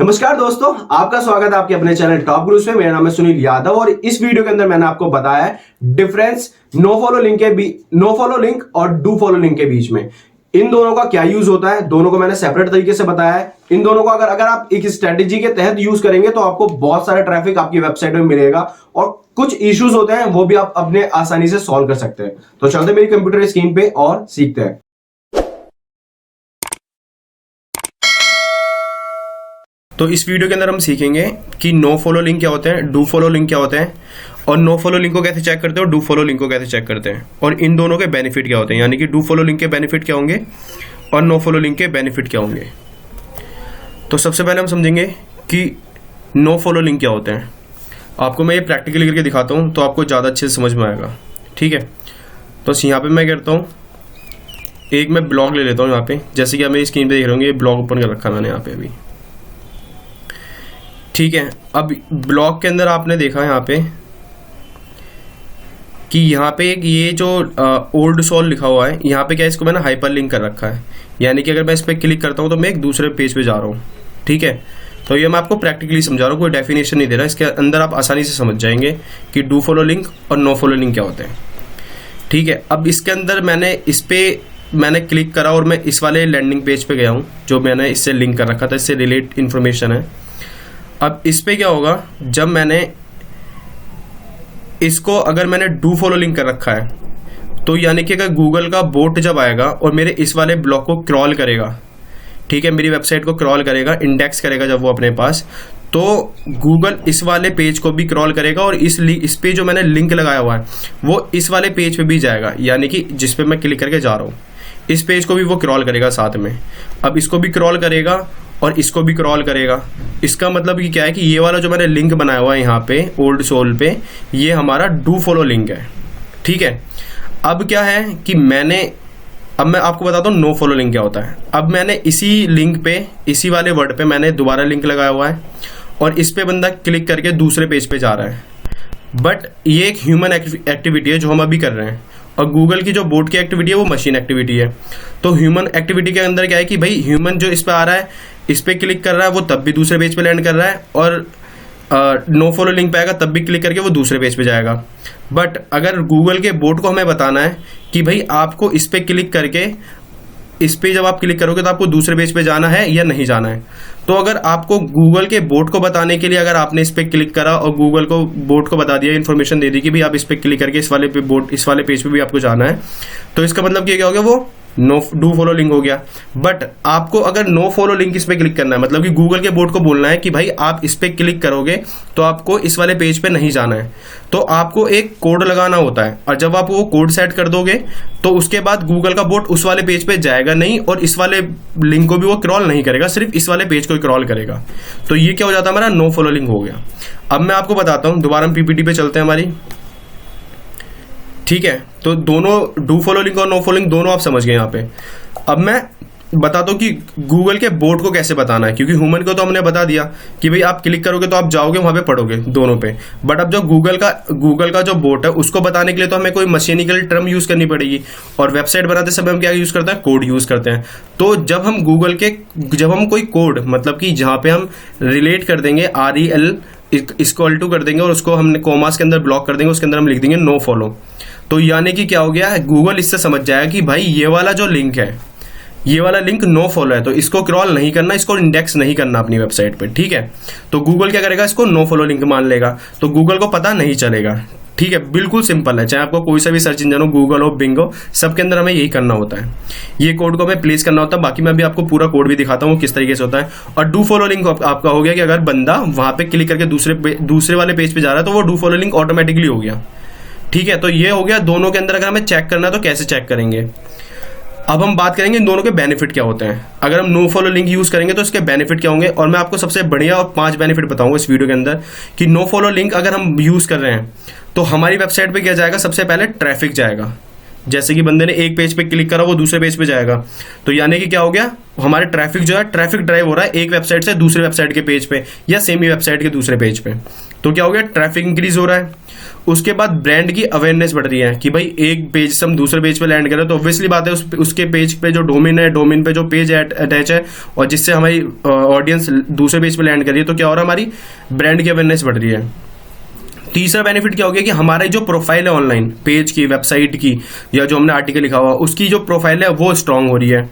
नमस्कार दोस्तों, आपका स्वागत है आपके अपने चैनल टॉप गुरुज में। मेरा नाम है सुनील यादव और इस वीडियो के अंदर मैंने आपको बताया है डिफरेंस नो फॉलो लिंक और डू फॉलो लिंक के बीच में। इन दोनों का क्या यूज होता है, दोनों को मैंने सेपरेट तरीके से बताया है। इन दोनों को अगर आप एक स्ट्रेटेजी के तहत यूज करेंगे तो आपको बहुत सारा ट्रैफिक आपकी वेबसाइट में मिलेगा और कुछ इश्यूज होते हैं वो भी आप अपने आसानी से सॉल्व कर सकते हैं। तो चलते मेरी कंप्यूटर स्क्रीन पे और सीखते हैं। तो इस वीडियो के अंदर हम सीखेंगे कि नो फॉलो लिंक क्या होते हैं, डू फॉलो लिंक क्या होते हैं और नो फॉलो लिंक को कैसे चेक करते हैं और डू फॉलो लिंक को कैसे चेक करते हैं और इन दोनों के बेनिफिट क्या होते हैं, यानी कि डू फॉलो लिंक के बेनिफिट क्या होंगे और नो फॉलो लिंक के बेनिफिट क्या होंगे। तो सबसे पहले हम समझेंगे कि नो फॉलो लिंक क्या होते हैं। आपको मैं ये प्रैक्टिकली करके दिखाता हूँ तो आपको ज़्यादा अच्छे से समझ में आएगा। ठीक है, तो यहाँ पर मैं करता हूँ, एक मैं ब्लॉग ले लेता हूँ यहाँ पे, जैसे कि आप मेरी स्क्रीन पर देख रहे होंगे, ये ब्लॉग ओपन कर रखा मैंने यहाँ पे अभी। ठीक है, अब ब्लॉग के अंदर आपने देखा यहाँ पे कि यहाँ पे एक ये जो ओल्ड सोल लिखा हुआ है, यहाँ पे क्या इसको मैंने हाइपर लिंक कर रखा है, यानी कि अगर मैं इस पर क्लिक करता हूँ तो मैं एक दूसरे पेज पे जा रहा हूँ। ठीक है, तो ये मैं आपको प्रैक्टिकली समझा रहा हूँ, कोई डेफिनेशन नहीं दे रहा, इसके अंदर आप आसानी से समझ जाएंगे कि डू फॉलो लिंक और नो फॉलो लिंक क्या होते हैं। ठीक है, अब इसके अंदर मैंने क्लिक करा और मैं इस वाले लैंडिंग पेज पे गया हूँ जो मैंने इससे लिंक कर रखा था, इससे रिलेट इन्फॉर्मेशन है। अब इस पे क्या होगा, जब मैंने इसको अगर मैंने डू फॉलो लिंक कर रखा है तो यानी कि अगर गूगल का बोट जब आएगा और मेरे इस वाले ब्लॉग को क्रॉल करेगा, ठीक है, मेरी वेबसाइट को क्रॉल करेगा, इंडेक्स करेगा जब वो अपने पास, तो गूगल इस वाले पेज को भी क्रॉल करेगा और इस पे जो मैंने लिंक लगाया हुआ है वो इस वाले पेज पे भी जाएगा, यानी कि जिस पे मैं क्लिक करके जा रहा हूँ इस पेज को भी वो क्रॉल करेगा साथ में। अब इसको भी क्रॉल करेगा और इसको भी क्रॉल करेगा। इसका मतलब कि क्या है कि ये वाला जो मैंने लिंक बनाया हुआ है यहाँ पे ओल्ड सोल पे, ये हमारा डू फॉलो लिंक है। ठीक है, अब क्या है कि अब मैं आपको बताता हूँ नो फॉलो लिंक क्या होता है। अब मैंने इसी लिंक पे, इसी वाले वर्ड पे मैंने दोबारा लिंक लगाया हुआ है और इस पे बंदा क्लिक करके दूसरे पेज पे जा रहा है, बट ये एक ह्यूमन एक्टिविटी है जो हम अभी कर रहे हैं और गूगल की जो बोट की एक्टिविटी है वो मशीन एक्टिविटी है। तो ह्यूमन एक्टिविटी के अंदर क्या है कि भाई ह्यूमन जो इस पे आ रहा है, इस पे क्लिक कर रहा है, वो तब भी दूसरे पेज पे लैंड कर रहा है और नो फॉलो लिंक पे आएगा तब भी क्लिक करके वो दूसरे पेज पे जाएगा। बट अगर गूगल के बोट को हमें बताना है कि भाई आपको इस पे क्लिक करके, इस पे जब आप क्लिक करोगे तो आपको दूसरे पेज पे जाना है या नहीं जाना है, तो अगर आपको गूगल के बोट को बताने के लिए अगर आपने इस पे क्लिक करा और गूगल को बोट को बता दिया, इन्फॉर्मेशन दे दी कि भाई आप इस पे क्लिक करके इस वाले पेज पे भी आपको जाना है, तो इसका मतलब क्या हो गया, वो डू फॉलो लिंक हो गया। बट आपको अगर नो फॉलो लिंक इस पे क्लिक करना है, मतलब कि गूगल के बोर्ड को बोलना है कि भाई आप इस पे क्लिक करोगे तो आपको इस वाले पेज पे नहीं जाना है, तो आपको एक कोड लगाना होता है और जब आप वो कोड सेट कर दोगे तो उसके बाद गूगल का बोट उस वाले पेज पे जाएगा नहीं और इस वाले लिंक को भी वो क्रॉल नहीं करेगा, सिर्फ इस वाले पेज को ही क्रॉल करेगा। तो ये क्या हो जाता है, हमारा नो फॉलो लिंक हो गया। अब मैं आपको बताता हूँ, दोबारा हम पीपीटी पे चलते हैं हमारी। ठीक है, तो दोनों डू फॉलो लिंक और नो फॉलो लिंक दोनों आप समझ गए यहाँ पे। अब मैं बताता हूँ कि गूगल के बोट को कैसे बताना है, क्योंकि ह्यूमन को तो हमने बता दिया कि भाई आप क्लिक करोगे तो आप जाओगे वहां पे पढ़ोगे दोनों पे, बट अब जो गूगल का जो बोट है उसको बताने के लिए तो हमें कोई मशीनिकल टर्म यूज करनी पड़ेगी और वेबसाइट बनाते समय हम क्या यूज करते हैं, कोड यूज करते हैं। तो जब हम कोई कोड, मतलब कि जहाँ पे हम रिलेट कर देंगे REL इक्वल टू कर देंगे और उसको हमने कॉमास के अंदर ब्लॉक कर देंगे, उसके अंदर हम लिख देंगे नो फॉलो, तो यानी कि क्या हो गया, गूगल इससे समझ जाएगा कि भाई ये वाला जो लिंक है, ये वाला लिंक नो फॉलो है, तो इसको क्रॉल नहीं करना, इसको इंडेक्स नहीं करना अपनी वेबसाइट पे। ठीक है, तो गूगल क्या करेगा, इसको नो फॉलो लिंक मान लेगा, तो गूगल को पता नहीं चलेगा। ठीक है, बिल्कुल सिंपल है, चाहे आपको कोई सा भी सर्च इंजन हो, गूगल हो, बिंग हो, सबके अंदर हमें यही करना होता है, ये कोड को हमें प्लेस करना होता है। बाकी मैं भी आपको पूरा कोड भी दिखाता हूँ किस तरीके से होता है। और डू फॉलो लिंक आपका हो गया कि अगर बंदा वहां पे क्लिक करके दूसरे वाले पेज पे जा रहा है तो वो डू फॉलो लिंक ऑटोमेटिकली हो गया। ठीक है, तो ये हो गया दोनों के अंदर। अगर हमें चेक करना है तो कैसे चेक करेंगे, अब हम बात करेंगे इन दोनों के बेनिफिट क्या होते हैं। अगर हम नो फॉलो लिंक यूज करेंगे तो इसके बेनिफिट क्या होंगे, और मैं आपको सबसे बढ़िया और 5 बेनिफिट बताऊंगा इस वीडियो के अंदर कि नो फॉलो लिंक अगर हम यूज कर रहे हैं तो हमारी वेबसाइट पे क्या जाएगा, सबसे पहले ट्रैफिक जाएगा। जैसे कि बंदे ने एक पेज पे क्लिक करा वो दूसरे पेज पे जाएगा, तो यानी कि क्या हो गया, हमारे ट्रैफिक जो है ट्रैफिक ड्राइव हो रहा है एक वेबसाइट से दूसरे वेबसाइट के पेज पे या सेम ही वेबसाइट के दूसरे पेज पे, तो क्या हो गया, ट्रैफिक इंक्रीज हो रहा है। उसके बाद ब्रांड की अवेयरनेस बढ़ रही है कि भाई एक पेज से हम दूसरे पेज पे लैंड करें तो ऑब्वियसली बात है उसके पेज पे जो डोमेन है, डोमेन पे जो पेज अटैच है और जिससे हमारी ऑडियंस दूसरे पेज पे लैंड कर रही है, तो क्या हो रहा है, हमारी ब्रांड की अवेयरनेस बढ़ रही है। तीसरा बेनिफिट क्या हो गया कि हमारी जो प्रोफाइल है ऑनलाइन पेज की, वेबसाइट की, या जो हमने आर्टिकल लिखा हुआ उसकी जो प्रोफाइल है वो स्ट्रांग हो रही है,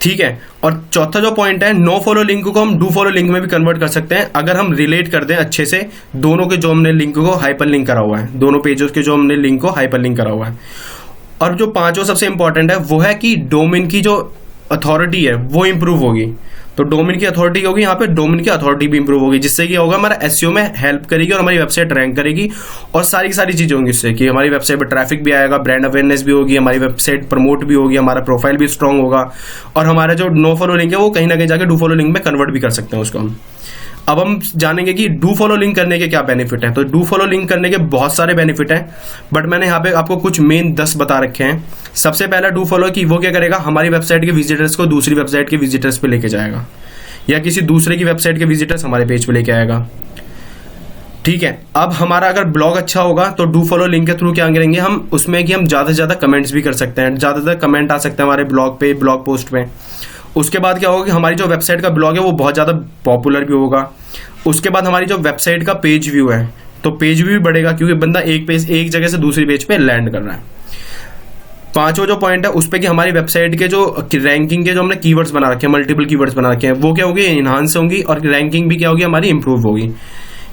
ठीक है। और चौथा जो पॉइंट है, नो फॉलो लिंक को हम डू फॉलो लिंक में भी कन्वर्ट कर सकते हैं अगर हम रिलेट कर दें अच्छे से दोनों के जो हमने लिंक को हाइपर लिंक करा हुआ है, दोनों पेजेस के जो हमने लिंक को हाइपर लिंक करा हुआ है। और जो पांचवा सबसे इंपॉर्टेंट है वो है कि डोमेन की जो अथॉरिटी है वो इंप्रूव होगी। तो डोमेन की अथॉरिटी होगी, यहाँ पे डोमेन की अथॉरिटी भी इंप्रूव होगी, जिससे क्या होगा, हमारा एसईओ में हेल्प करेगी और हमारी वेबसाइट रैंक करेगी और सारी की सारी चीजें होंगी इससे कि हमारी वेबसाइट पर ट्रैफिक भी आएगा, ब्रांड अवेयरनेस भी होगी, हमारी वेबसाइट प्रमोट भी होगी, हमारा प्रोफाइल भी स्ट्रांग होगा और हमारा जो नो फॉलो लिंक है वो कहीं ना कहीं जाकर डू फॉलो लिंक में कन्वर्ट भी कर सकते हैं उसको हम। अब हम जानेंगे कि डू फॉलो लिंक करने के क्या बेनिफिट है। तो डू फॉलो लिंक करने के बहुत सारे बेनिफिट हैं, बट मैंने यहाँ पे आपको कुछ मेन 10 बता रखे हैं। सबसे पहला डू फॉलो कि वो क्या करेगा, हमारी वेबसाइट के विजिटर्स को दूसरी वेबसाइट के विजिटर्स पे लेके जाएगा या किसी दूसरे की वेबसाइट के विजिटर्स हमारे पेज पे लेके आएगा, ठीक है। अब हमारा अगर ब्लॉग अच्छा होगा तो डू फॉलो लिंक के थ्रू क्या करेंगे हम उसमें कि हम ज़्यादा से ज़्यादा कमेंट्स भी कर सकते हैं, ज़्यादातर कमेंट आ सकते हैं हमारे ब्लॉग पे, ब्लॉग पोस्ट पे। उसके बाद क्या होगा कि हमारी जो वेबसाइट का ब्लॉग है वो बहुत ज़्यादा पॉपुलर भी होगा। उसके बाद हमारी जो वेबसाइट का पेज व्यू है तो पेज व्यू भी बढ़ेगा क्योंकि बंदा एक जगह से दूसरी पेज पे लैंड कर रहा है। पांचवा जो पॉइंट है उस पर कि हमारी वेबसाइट के जो रैंकिंग के जो हमने कीवर्ड्स बना रखे हैं, मल्टीपल कीवर्ड्स बना रखे हैं, वो क्या होगी, इन्हांस होंगी और रैंकिंग भी क्या होगी, हमारी इंप्रूव होगी,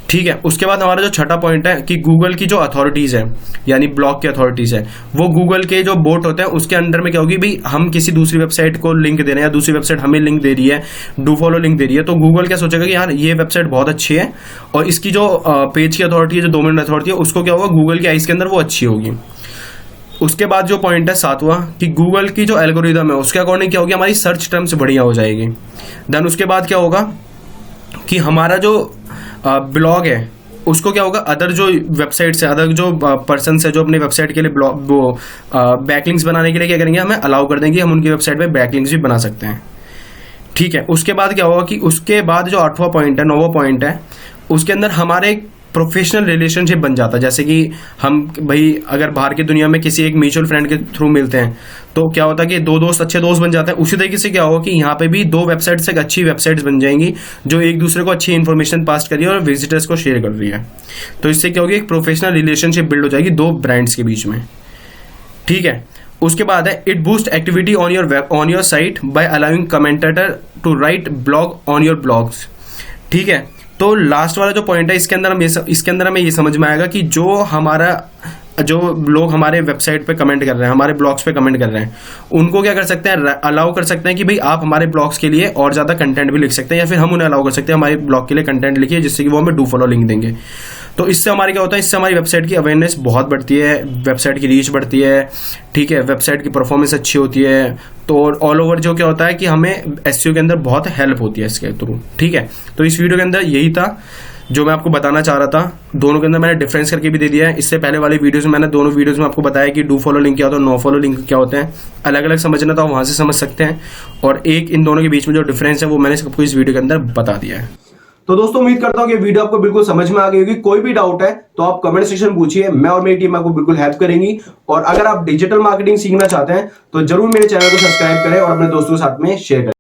ठीक है। उसके बाद हमारा जो छठा पॉइंट है कि गूगल की जो अथॉरिटीज है यानी ब्लॉग की अथॉरिटीज है वो गूगल के जो बोट होते हैं उसके अंडर में क्या होगी, भाई हम किसी दूसरी वेबसाइट को लिंक दे रहे हैं या दूसरी वेबसाइट हमें लिंक दे रही है, डू फॉलो लिंक दे रही है, तो गूगल क्या सोचेगा कि यार ये वेबसाइट बहुत अच्छी है और इसकी जो पेज की अथॉरिटी है, जो डोमेन अथॉरिटी है, उसको क्या होगा, गूगल के आइज के अंदर वो अच्छी होगी। उसके बाद जो पॉइंट है सातवां कि गूगल की जो एल्गोरिदम है उसके अकॉर्डिंग क्या होगी, हमारी सर्च टर्म्स बढ़िया हो जाएगी। देन उसके बाद क्या होगा कि हमारा जो ब्लॉग है उसको क्या होगा, अदर जो वेबसाइट है, अदर जो पर्सन है जो अपने वेबसाइट के लिए ब्लॉग वो बैकलिंक्स बनाने के लिए क्या करेंगे, हमें अलाउ कर देंगे, हम उनकी वेबसाइट पे बैकलिंक्स भी बना सकते हैं, ठीक है। उसके बाद क्या होगा कि उसके बाद जो आठवां पॉइंट है, नौवां पॉइंट है, उसके अंदर हमारे प्रोफेशनल रिलेशनशिप बन जाता है। जैसे कि हम भाई अगर बाहर की दुनिया में किसी एक म्यूचुअल फ्रेंड के थ्रू मिलते हैं तो क्या होता है कि दो दोस्त अच्छे दोस्त बन जाते हैं, उसी तरीके से क्या होगा कि यहाँ पे भी दो वेबसाइट्स एक अच्छी वेबसाइट्स बन जाएंगी जो एक दूसरे को अच्छी इन्फॉर्मेशन पास कर रही है और विजिटर्स को शेयर कर रही है। तो इससे क्या होगी, एक प्रोफेशनल रिलेशनशिप बिल्ड हो जाएगी दो ब्रांड्स के बीच में, ठीक है। उसके बाद है it boost activity on your site by allowing commentator to write blog on your blogs, ठीक है। तो लास्ट वाला जो पॉइंट है इसके अंदर हमें ये समझ में आएगा कि जो लोग हमारे वेबसाइट पे कमेंट कर रहे हैं, हमारे ब्लॉग्स पे कमेंट कर रहे हैं, उनको क्या कर सकते हैं, अलाउ कर सकते हैं कि भाई आप हमारे ब्लॉग्स के लिए और ज़्यादा कंटेंट भी लिख सकते हैं या फिर हम उन्हें अलाउ कर सकते हैं हमारे ब्लॉग के लिए कंटेंट लिखिए जिससे कि वो हमें डू फॉलो लिंक देंगे। तो इससे हमारी क्या होता है, इससे हमारी वेबसाइट की अवेयरनेस बहुत बढ़ती है, वेबसाइट की रीच बढ़ती है, ठीक है, वेबसाइट की परफॉर्मेंस अच्छी होती है। तो ऑल ओवर जो क्या होता है कि हमें एसईओ के अंदर बहुत हेल्प होती है इसके थ्रू, ठीक है। तो इस वीडियो के अंदर यही था जो मैं आपको बताना चाह रहा था। दोनों के अंदर मैंने डिफरेंस करके भी दे दिया है। इससे पहले वाली वीडियोस में मैंने दोनों वीडियोस में आपको बताया कि डू फॉलो लिंक क्या होता है, नो फॉलो लिंक क्या होते हैं। अलग अलग समझना तो आप वहां से समझ सकते हैं और एक इन दोनों के बीच में जो डिफरेंस है वो मैंने सबको इस वीडियो के अंदर बता दिया है। तो दोस्तों उम्मीद करता हूं कि वीडियो आपको बिल्कुल समझ में आ गई होगी। कोई भी डाउट है तो आप कमेंट सेक्शन पूछिए, मैं और मेरी टीम आपको बिल्कुल हेल्प करेंगी। और अगर आप डिजिटल मार्केटिंग सीखना चाहते हैं तो जरूर मेरे चैनल को सब्सक्राइब करें और अपने दोस्तों के साथ में शेयर करें।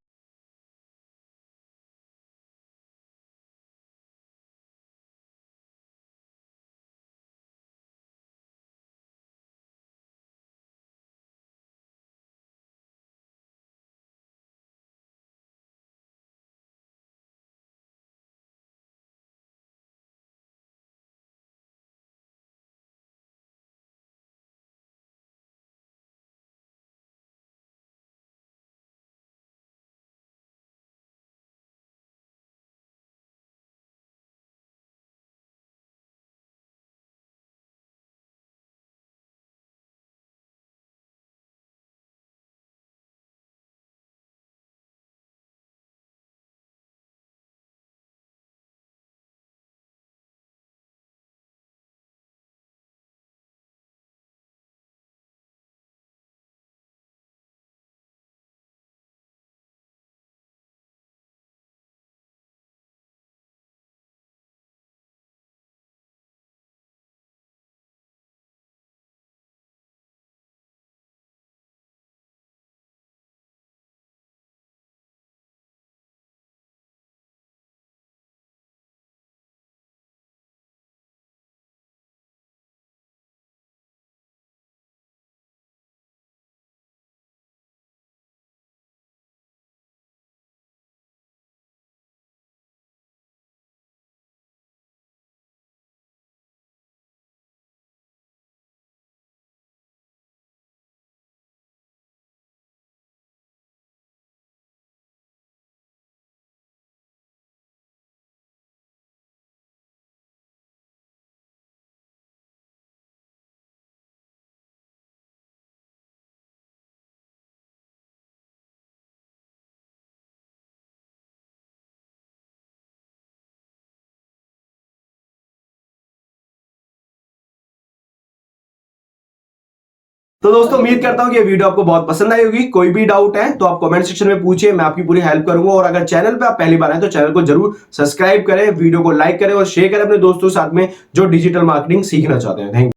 तो दोस्तों उम्मीद करता हूं कि ये वीडियो आपको बहुत पसंद आई होगी। कोई भी डाउट है तो आप कमेंट सेक्शन में पूछिए, मैं आपकी पूरी हेल्प करूंगा। और अगर चैनल पे आप पहली बार आए तो चैनल को जरूर सब्सक्राइब करें, वीडियो को लाइक करें और शेयर करें अपने दोस्तों के साथ में जो डिजिटल मार्केटिंग सीखना चाहते हैं। Thank you.